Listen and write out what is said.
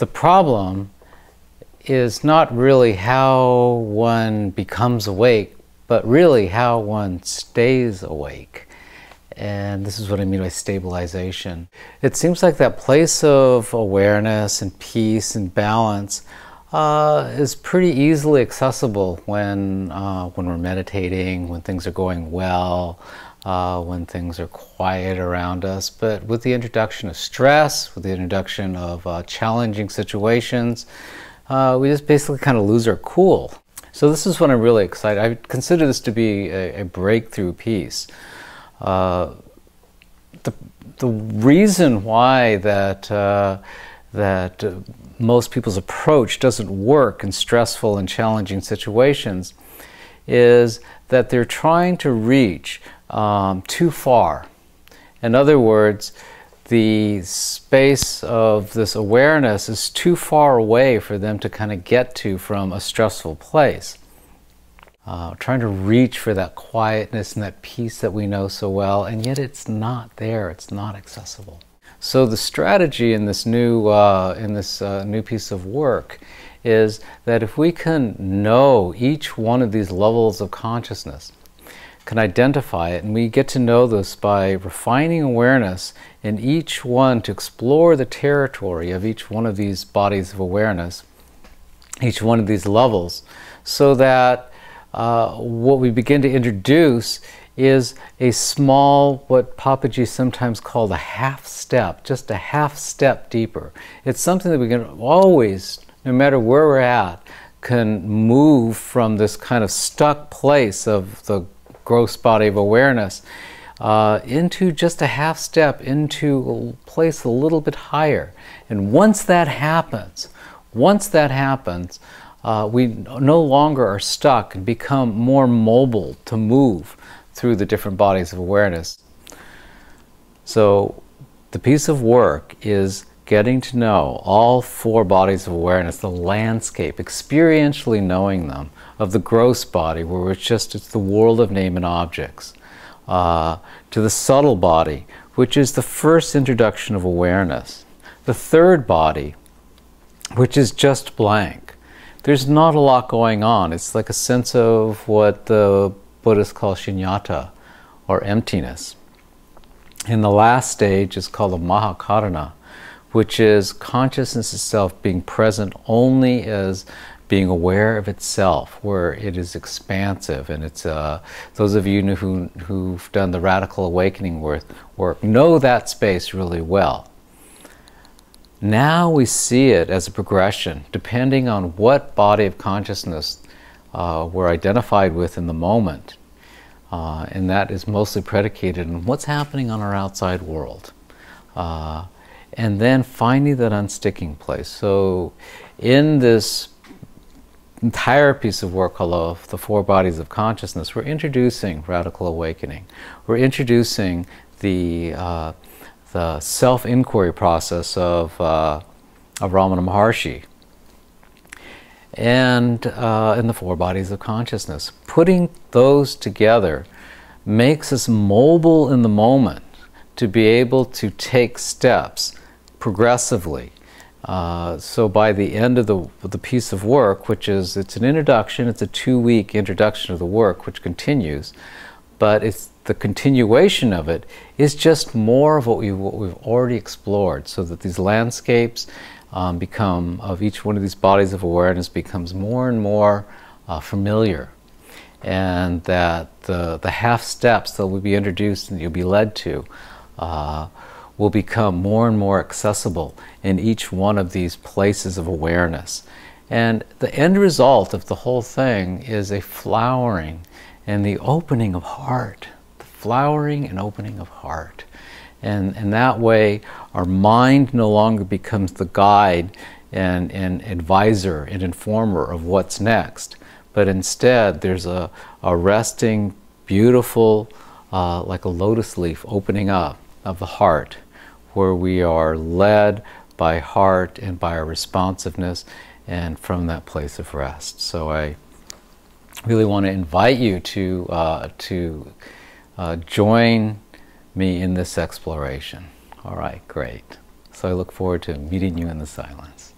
The problem is not really how one becomes awake, but really how one stays awake. And this is what I mean by stabilization. It seems like that place of awareness and peace and balance is pretty easily accessible when we're meditating, when things are going well, when things are quiet around us. But with the introduction of stress, with the introduction of challenging situations, we just basically kind of lose our cool. So this is what I'm really excited. I consider this to be a breakthrough piece. The reason why that most people's approach doesn't work in stressful and challenging situations is that they're trying to reach too far. In other words, the space of this awareness is too far away for them to kind of get to from a stressful place. Trying to reach for that quietness and that peace that we know so well, and yet it's not there, it's not accessible. So the strategy in this new piece of work is that if we can know each one of these levels of consciousness, can identify it, and we get to know this by refining awareness in each one to explore the territory of each one of these bodies of awareness, each one of these levels, so that what we begin to introduce is a small, what Papaji sometimes called a half step, just a half step deeper. It's something that we can always, no matter where we're at, can move from this kind of stuck place of the gross body of awareness into just a half step, into a place a little bit higher. And once that happens, we no longer are stuck and become more mobile to move through the different bodies of awareness. So the piece of work is getting to know all four bodies of awareness, the landscape, experientially knowing them, of the gross body, where it's the world of name and objects, to the subtle body, which is the first introduction of awareness, the third body, which is just blank. There's not a lot going on. It's like a sense of what the Buddhists call shunyata, or emptiness. And the last stage is called the mahakarana, which is consciousness itself being present only as being aware of itself, where it is expansive. And it's those of you who've done the radical awakening work know that space really well. Now we see it as a progression, depending on what body of consciousness we're identified with in the moment. And that is mostly predicated on what's happening on our outside world. And then finding that unsticking place. So in this entire piece of work called the four bodies of consciousness, we're introducing radical awakening. We're introducing the self-inquiry process of Ramana Maharshi, and in the four bodies of consciousness. Putting those together makes us mobile in the moment to be able to take steps progressively. So by the end of the piece of work, it's an introduction, it's a 2-week introduction of the work which continues, but it's the continuation of it is just more of what we've already explored, so that these landscapes of each one of these bodies of awareness becomes more and more familiar, and that the half steps that will be introduced and you'll be led to will become more and more accessible in each one of these places of awareness. And the end result of the whole thing is a flowering and the opening of heart. The flowering and opening of heart. And that way our mind no longer becomes the guide and advisor and informer of what's next, but instead there's a resting, beautiful, like a lotus leaf opening up of the heart, where we are led by heart and by our responsiveness, and from that place of rest. So I really want to invite you to join me in this exploration. All right, great. So I look forward to meeting you in the silence.